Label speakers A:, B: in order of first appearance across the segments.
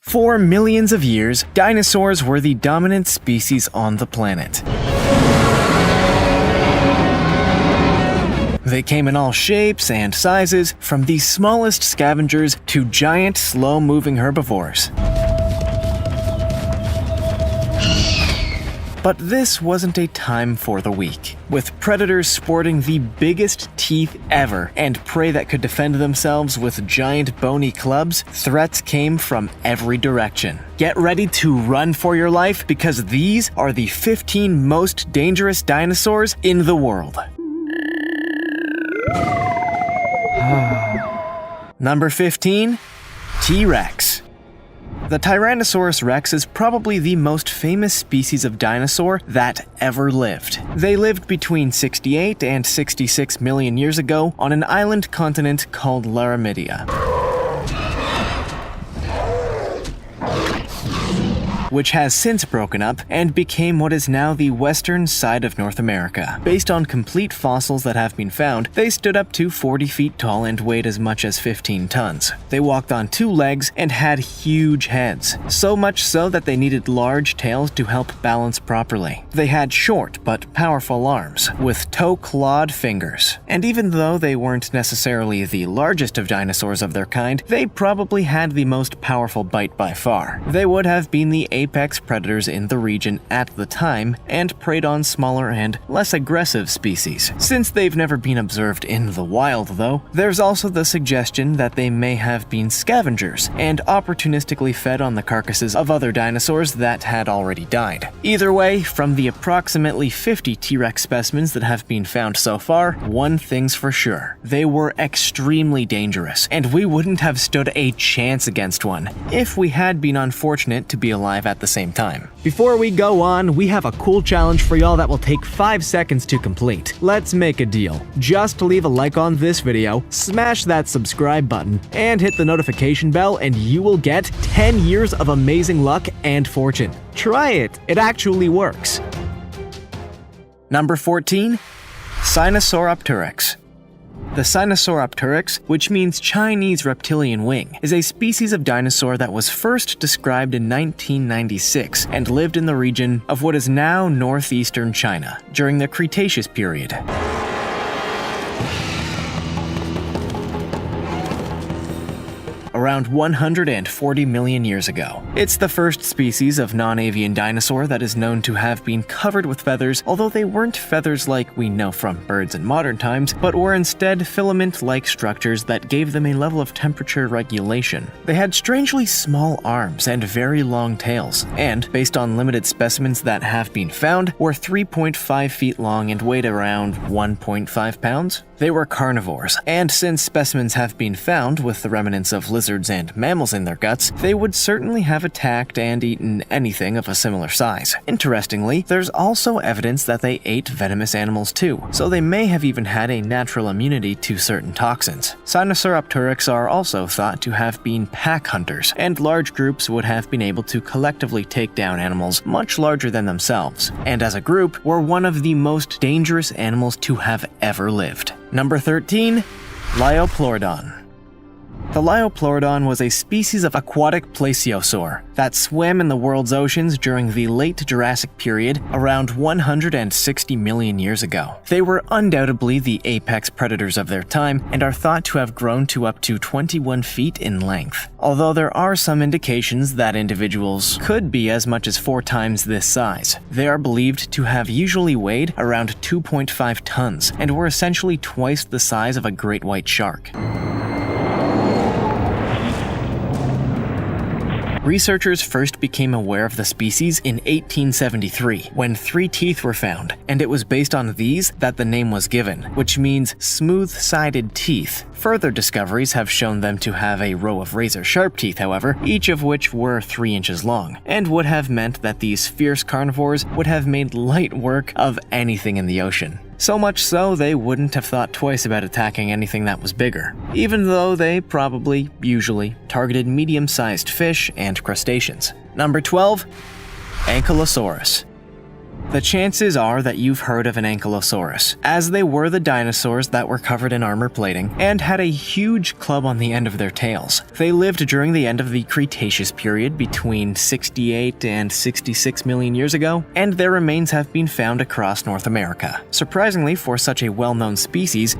A: For millions of years, dinosaurs were the dominant species on the planet. They came in all shapes and sizes, from the smallest scavengers to giant, slow-moving herbivores. But this wasn't a time for the weak. With predators sporting the biggest teeth ever and prey that could defend themselves with giant bony clubs, threats came from every direction. Get ready to run for your life because these are the 15 most dangerous dinosaurs in the world. Number 15. T-Rex. The Tyrannosaurus rex is probably the most famous species of dinosaur that ever lived. They lived between 68 and 66 million years ago on an island continent called Laramidia, which has since broken up and became what is now the western side of North America. Based on complete fossils that have been found, they stood up to 40 feet tall and weighed as much as 15 tons. They walked on 2 legs and had huge heads, so much so that they needed large tails to help balance properly. They had short but powerful arms, with toe-clawed fingers. And even though they weren't necessarily the largest of dinosaurs of their kind, they probably had the most powerful bite by far. They would have been the apex predators in the region at the time and preyed on smaller and less aggressive species. Since they've never been observed in the wild though, there's also the suggestion that they may have been scavengers and opportunistically fed on the carcasses of other dinosaurs that had already died. Either way, from the approximately 50 T-Rex specimens that have been found so far, one thing's for sure: they were extremely dangerous, and we wouldn't have stood a chance against one if we had been unfortunate to be alive at the same time. Before we go on, we have a cool challenge for y'all that will take 5 seconds to complete. Let's make a deal. Just leave a like on this video, smash that subscribe button, and hit the notification bell, and you will get 10 years of amazing luck and fortune. Try it, it actually works. Number 14. Sinosauropteryx. The Sinosauropteryx, which means Chinese reptilian wing, is a species of dinosaur that was first described in 1996 and lived in the region of what is now northeastern China during the Cretaceous period. Around 140 million years ago. It's the first species of non-avian dinosaur that is known to have been covered with feathers, although they weren't feathers like we know from birds in modern times, but were instead filament-like structures that gave them a level of temperature regulation. They had strangely small arms and very long tails, and, based on limited specimens that have been found, were 3.5 feet long and weighed around 1.5 pounds. They were carnivores, and since specimens have been found with the remnants of lizards and mammals in their guts, they would certainly have attacked and eaten anything of a similar size. Interestingly, there's also evidence that they ate venomous animals too, so they may have even had a natural immunity to certain toxins. Sinosauropteryx are also thought to have been pack hunters, and large groups would have been able to collectively take down animals much larger than themselves, and as a group were one of the most dangerous animals to have ever lived. Number 13. Liopleurodon. The Liopleurodon was a species of aquatic plesiosaur that swam in the world's oceans during the late Jurassic period around 160 million years ago. They were undoubtedly the apex predators of their time and are thought to have grown to up to 21 feet in length, although there are some indications that individuals could be as much as 4 times this size. They are believed to have usually weighed around 2.5 tons and were essentially twice the size of a great white shark. Researchers first became aware of the species in 1873, when 3 teeth were found, and it was based on these that the name was given, which means smooth-sided teeth. Further discoveries have shown them to have a row of razor-sharp teeth, however, each of which were 3 inches long, and would have meant that these fierce carnivores would have made light work of anything in the ocean. So much so, they wouldn't have thought twice about attacking anything that was bigger, even though they probably, usually, targeted medium-sized fish and crustaceans. Number 12. Ankylosaurus. The chances are that you've heard of an ankylosaurus, as they were the dinosaurs that were covered in armor plating and had a huge club on the end of their tails. They lived during the end of the Cretaceous period between 68 and 66 million years ago, and their remains have been found across North America. Surprisingly, for such a well-known species,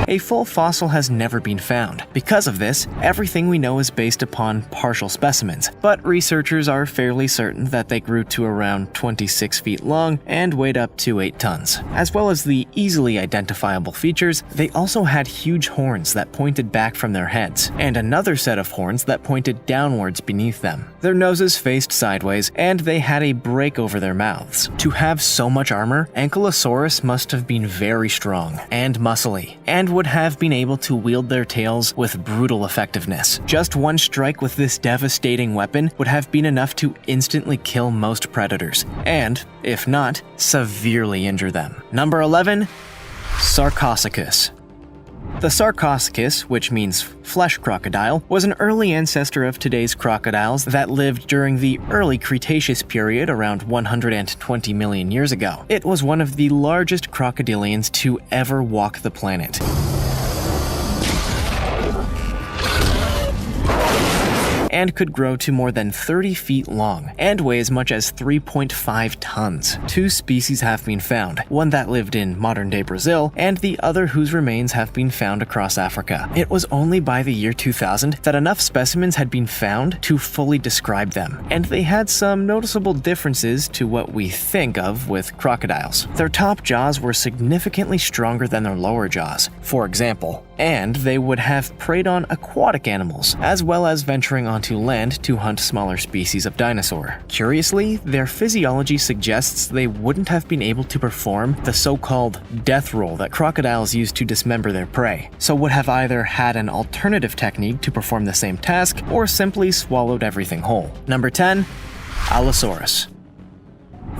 A: a full fossil has never been found. Because of this, everything we know is based upon partial specimens, but researchers are fairly certain that they grew to around 26 feet long and weighed up to 8 tons. As well as the easily identifiable features, they also had huge horns that pointed back from their heads, and another set of horns that pointed downwards beneath them. Their noses faced sideways, and they had a break over their mouths. To have so much armor, Ankylosaurus must have been very strong and muscly, and would have been able to wield their tails with brutal effectiveness. Just one strike with this devastating weapon would have been enough to instantly kill most predators, and, if not, severely injure them. Number 11. Sarcosuchus. The Sarcosuchus, which means flesh crocodile, was an early ancestor of today's crocodiles that lived during the early Cretaceous period around 120 million years ago. It was one of the largest crocodilians to ever walk the planet. And could grow to more than 30 feet long and weigh as much as 3.5 tons. 2 species have been found, one that lived in modern-day Brazil and the other whose remains have been found across Africa. It was only by the year 2000 that enough specimens had been found to fully describe them, and they had some noticeable differences to what we think of with crocodiles. Their top jaws were significantly stronger than their lower jaws, for example, and they would have preyed on aquatic animals, as well as venturing onto land to hunt smaller species of dinosaur. Curiously, their physiology suggests they wouldn't have been able to perform the so-called death roll that crocodiles use to dismember their prey, so would have either had an alternative technique to perform the same task, or simply swallowed everything whole. Number 10. Allosaurus.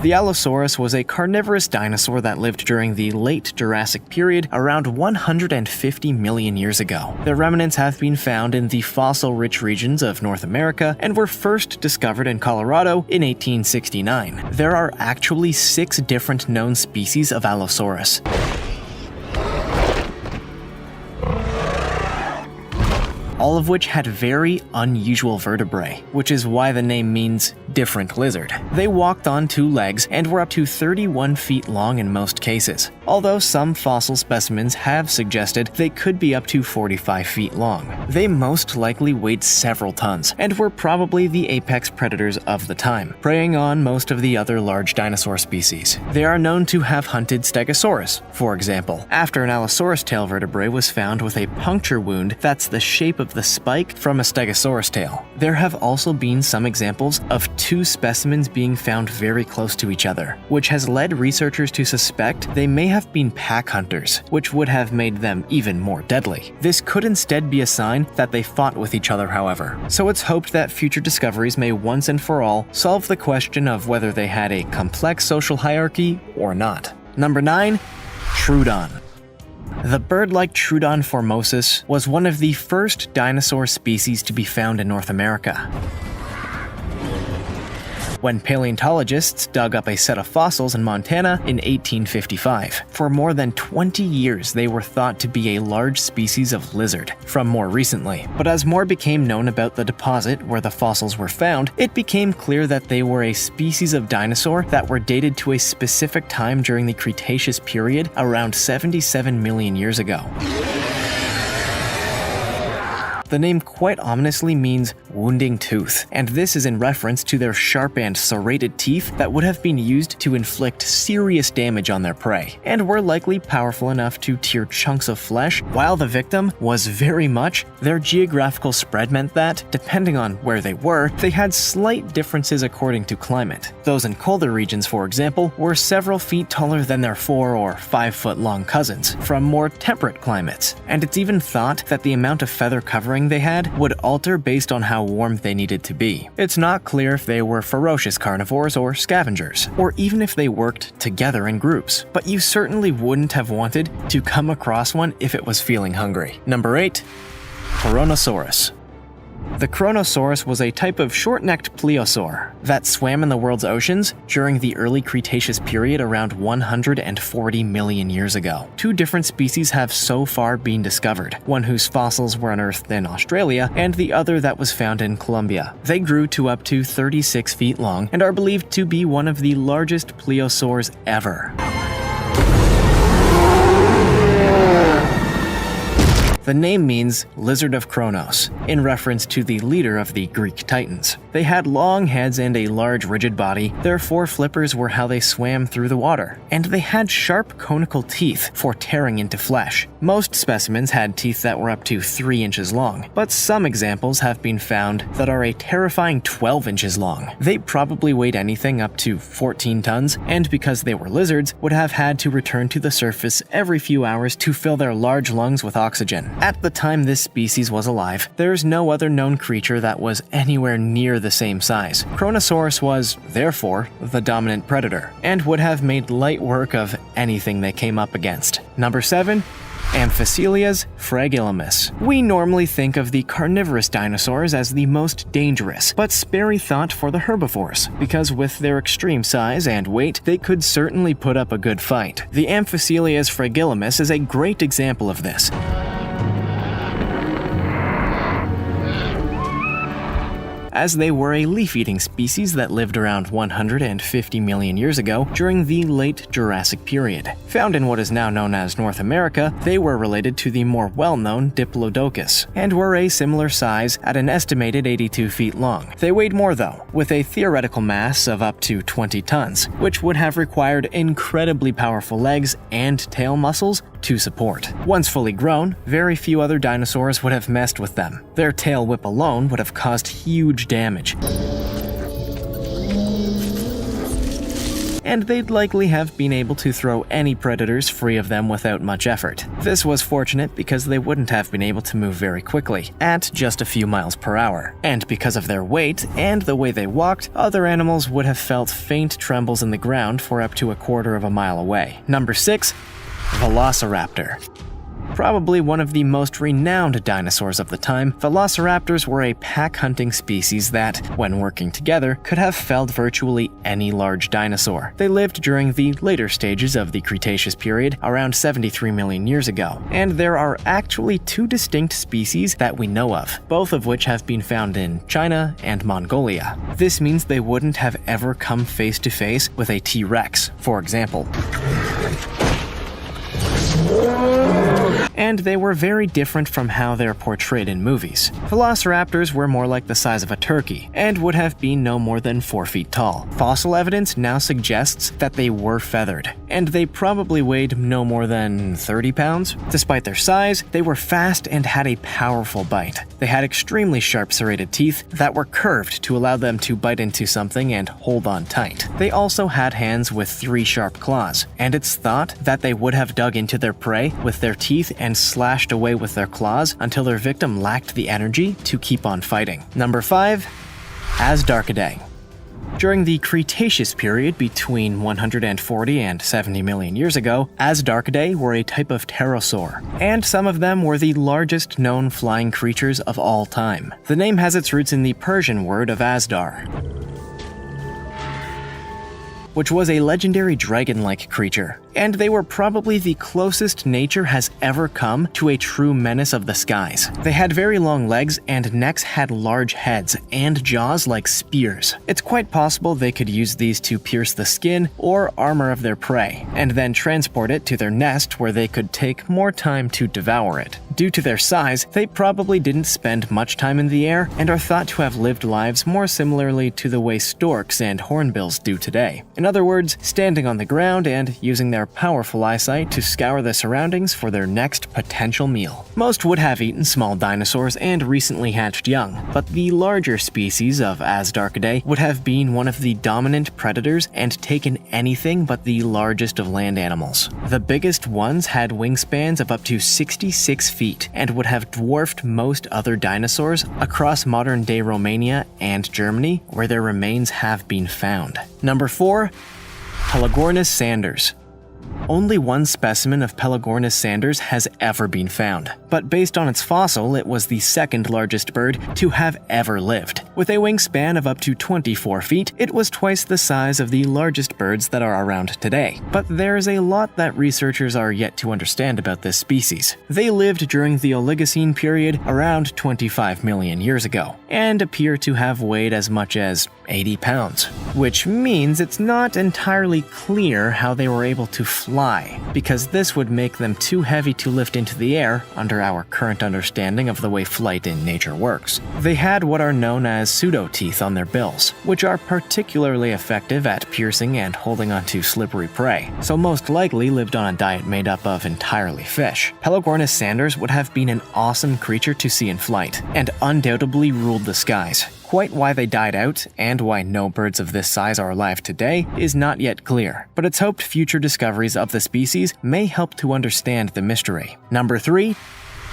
A: The Allosaurus was a carnivorous dinosaur that lived during the late Jurassic period around 150 million years ago. Their remnants have been found in the fossil-rich regions of North America and were first discovered in Colorado in 1869. There are actually 6 different known species of Allosaurus, all of which had very unusual vertebrae, which is why the name means different lizard. They walked on 2 legs and were up to 31 feet long in most cases, although some fossil specimens have suggested they could be up to 45 feet long. They most likely weighed several tons and were probably the apex predators of the time, preying on most of the other large dinosaur species. They are known to have hunted Stegosaurus, for example, after an Allosaurus tail vertebrae was found with a puncture wound that's the shape of the spike from a Stegosaurus tail. There have also been some examples of 2 specimens being found very close to each other, which has led researchers to suspect they may have been pack hunters, which would have made them even more deadly. This could instead be a sign that they fought with each other, however. So it's hoped that future discoveries may once and for all solve the question of whether they had a complex social hierarchy or not. Number 9. Troodon. The bird-like Troodon formosus was one of the first dinosaur species to be found in North America. When paleontologists dug up a set of fossils in Montana in 1855. For more than 20 years, they were thought to be a large species of lizard, from more recently. But as more became known about the deposit where the fossils were found, it became clear that they were a species of dinosaur that were dated to a specific time during the Cretaceous period around 77 million years ago. The name quite ominously means wounding tooth, and this is in reference to their sharp and serrated teeth that would have been used to inflict serious damage on their prey, and were likely powerful enough to tear chunks of flesh. While the victim was very much, their geographical spread meant that, depending on where they were, they had slight differences according to climate. Those in colder regions, for example, were several feet taller than their 4 or 5 foot long cousins from more temperate climates, and it's even thought that the amount of feather covering they had would alter based on how warm they needed to be. It's not clear if they were ferocious carnivores or scavengers, or even if they worked together in groups, but you certainly wouldn't have wanted to come across one if it was feeling hungry. Number 8. Tyrannosaurus. The Kronosaurus was a type of short-necked plesiosaur that swam in the world's oceans during the early Cretaceous period around 140 million years ago. Two different species have so far been discovered, one whose fossils were unearthed in Australia and the other that was found in Colombia. They grew to up to 36 feet long and are believed to be one of the largest plesiosaurs ever. The name means Lizard of Kronos, in reference to the leader of the Greek Titans. They had long heads and a large rigid body. Their flippers were how they swam through the water, and they had sharp conical teeth for tearing into flesh. Most specimens had teeth that were up to 3 inches long, but some examples have been found that are a terrifying 12 inches long. They probably weighed anything up to 14 tons, and because they were lizards, would have had to return to the surface every few hours to fill their large lungs with oxygen. At the time this species was alive, there's no other known creature that was anywhere near the same size. Kronosaurus was, therefore, the dominant predator, and would have made light work of anything they came up against. Number 7. Amphicelias fragilimus. We normally think of the carnivorous dinosaurs as the most dangerous, but spare thought for the herbivores, because with their extreme size and weight, they could certainly put up a good fight. The Amphicelias fragilimus is a great example of this. As they were a leaf-eating species that lived around 150 million years ago during the late Jurassic period. Found in what is now known as North America, they were related to the more well-known Diplodocus, and were a similar size at an estimated 82 feet long. They weighed more though, with a theoretical mass of up to 20 tons, which would have required incredibly powerful legs and tail muscles to support. Once fully grown, very few other dinosaurs would have messed with them. Their tail whip alone would have caused huge damage, and they'd likely have been able to throw any predators free of them without much effort. This was fortunate because they wouldn't have been able to move very quickly, at just a few miles per hour. And because of their weight and the way they walked, other animals would have felt faint trembles in the ground for up to a quarter of a mile away. Number 6. Velociraptor. Probably one of the most renowned dinosaurs of the time, velociraptors were a pack-hunting species that, when working together, could have felled virtually any large dinosaur. They lived during the later stages of the Cretaceous period, around 73 million years ago, and there are actually 2 distinct species that we know of, both of which have been found in China and Mongolia. This means they wouldn't have ever come face to face with a T-Rex, for example. And they were very different from how they're portrayed in movies. Velociraptors were more like the size of a turkey, and would have been no more than 4 feet tall. Fossil evidence now suggests that they were feathered, and they probably weighed no more than 30 pounds. Despite their size, they were fast and had a powerful bite. They had extremely sharp serrated teeth that were curved to allow them to bite into something and hold on tight. They also had hands with 3 sharp claws, and it's thought that they would have dug into their prey with their teeth and slashed away with their claws until their victim lacked the energy to keep on fighting. Number 5. Asdarchidae. During the Cretaceous period between 140 and 70 million years ago, Asdarchidae were a type of pterosaur, and some of them were the largest known flying creatures of all time. The name has its roots in the Persian word of Asdar, which was a legendary dragon-like creature, and they were probably the closest nature has ever come to a true menace of the skies. They had very long legs, and necks had large heads and jaws like spears. It's quite possible they could use these to pierce the skin or armor of their prey, and then transport it to their nest where they could take more time to devour it. Due to their size, they probably didn't spend much time in the air and are thought to have lived lives more similarly to the way storks and hornbills do today. In other words, standing on the ground and using their powerful eyesight to scour the surroundings for their next potential meal. Most would have eaten small dinosaurs and recently hatched young, but the larger species of Asdarchidae would have been one of the dominant predators and taken anything but the largest of land animals. The biggest ones had wingspans of up to 66 feet and would have dwarfed most other dinosaurs across modern-day Romania and Germany, where their remains have been found. Number 4. Pelagornis sanders. Only one specimen of Pelagornis sanders has ever been found, but based on its fossil, it was the second largest bird to have ever lived. With a wingspan of up to 24 feet, it was twice the size of the largest birds that are around today. But there's a lot that researchers are yet to understand about this species. They lived during the Oligocene period around 25 million years ago, and appear to have weighed as much as 80 pounds, which means it's not entirely clear how they were able to fly, because this would make them too heavy to lift into the air under our current understanding of the way flight in nature works. They had what are known as pseudo-teeth on their bills, which are particularly effective at piercing and holding onto slippery prey, so most likely lived on a diet made up of entirely fish. Pelagornis sanders would have been an awesome creature to see in flight, and undoubtedly ruled the skies. Quite why they died out, and why no birds of this size are alive today, is not yet clear, but it's hoped future discoveries of the species may help to understand the mystery. Number 3.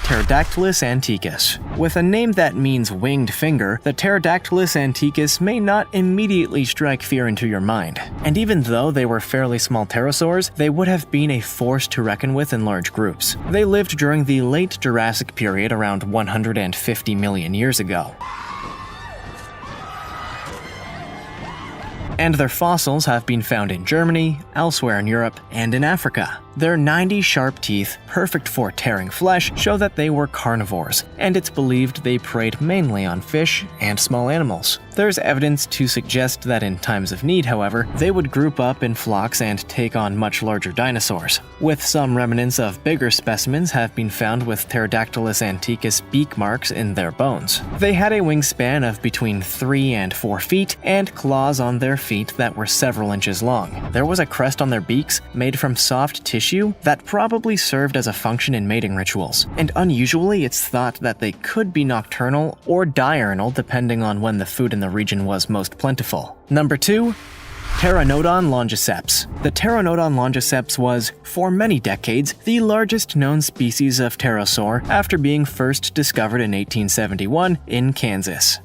A: Pterodactylus antiquus. With a name that means winged finger, the Pterodactylus antiquus may not immediately strike fear into your mind. And even though they were fairly small pterosaurs, they would have been a force to reckon with in large groups. They lived during the late Jurassic period around 150 million years ago, and their fossils have been found in Germany, elsewhere in Europe, and in Africa. Their 90 sharp teeth, perfect for tearing flesh, show that they were carnivores, and it's believed they preyed mainly on fish and small animals. There's evidence to suggest that in times of need, however, they would group up in flocks and take on much larger dinosaurs, with some remnants of bigger specimens have been found with Pterodactylus antiquus beak marks in their bones. They had a wingspan of between 3 and 4 feet, and claws on their feet that were several inches long. There was a crest on their beaks made from soft tissue that probably served as a function in mating rituals, and unusually it's thought that they could be nocturnal or diurnal depending on when the food in the region was most plentiful. Number 2. Pteranodon longiceps. The Pteranodon longiceps was, for many decades, the largest known species of pterosaur after being first discovered in 1871 in Kansas.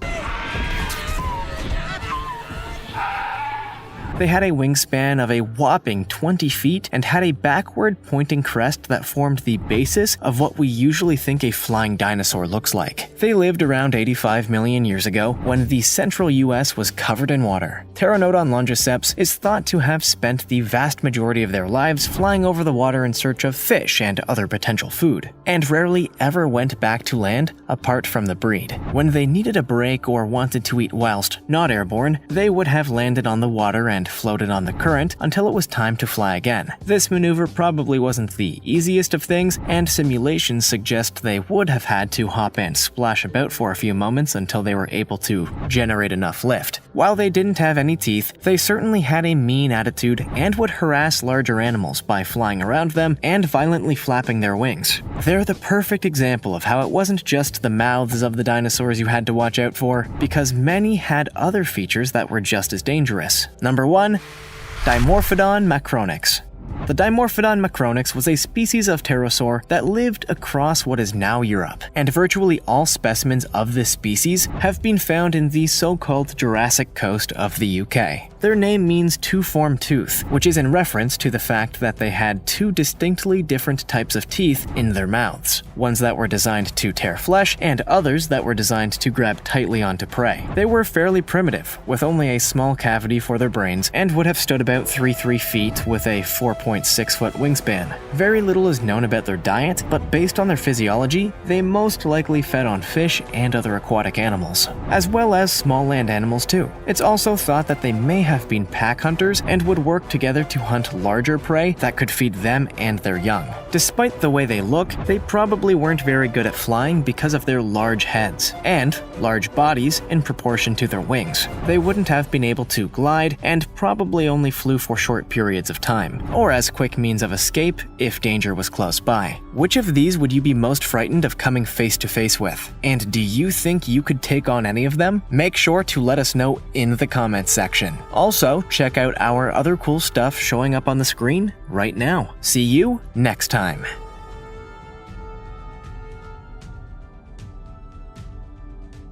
A: They had a wingspan of a whopping 20 feet and had a backward-pointing crest that formed the basis of what we usually think a flying dinosaur looks like. They lived around 85 million years ago when the central US was covered in water. Pteranodon longiceps is thought to have spent the vast majority of their lives flying over the water in search of fish and other potential food, and rarely ever went back to land apart from the breed. When they needed a break or wanted to eat whilst not airborne, they would have landed on the water and floated on the current until it was time to fly again. This maneuver probably wasn't the easiest of things, and simulations suggest they would have had to hop and splash about for a few moments until they were able to generate enough lift. While they didn't have any teeth, they certainly had a mean attitude and would harass larger animals by flying around them and violently flapping their wings. They're the perfect example of how it wasn't just the mouths of the dinosaurs you had to watch out for, because many had other features that were just as dangerous. Number 1. Dimorphodon macronix. The Dimorphodon macronix was a species of pterosaur that lived across what is now Europe, and virtually all specimens of this species have been found in the so-called Jurassic coast of the UK. Their name means two-form tooth, which is in reference to the fact that they had two distinctly different types of teeth in their mouths, ones that were designed to tear flesh and others that were designed to grab tightly onto prey. They were fairly primitive, with only a small cavity for their brains, and would have stood about 3 feet with a 4.6-foot wingspan. Very little is known about their diet, but based on their physiology, they most likely fed on fish and other aquatic animals, as well as small land animals too. It's also thought that they may have been pack hunters and would work together to hunt larger prey that could feed them and their young. Despite the way they look, they probably weren't very good at flying because of their large heads and large bodies in proportion to their wings. They wouldn't have been able to glide and probably only flew for short periods of time, or as quick means of escape if danger was close by. Which of these would you be most frightened of coming face to face with? And do you think you could take on any of them? Make sure to let us know in the comments section. Also, check out our other cool stuff showing up on the screen right now. See you next time.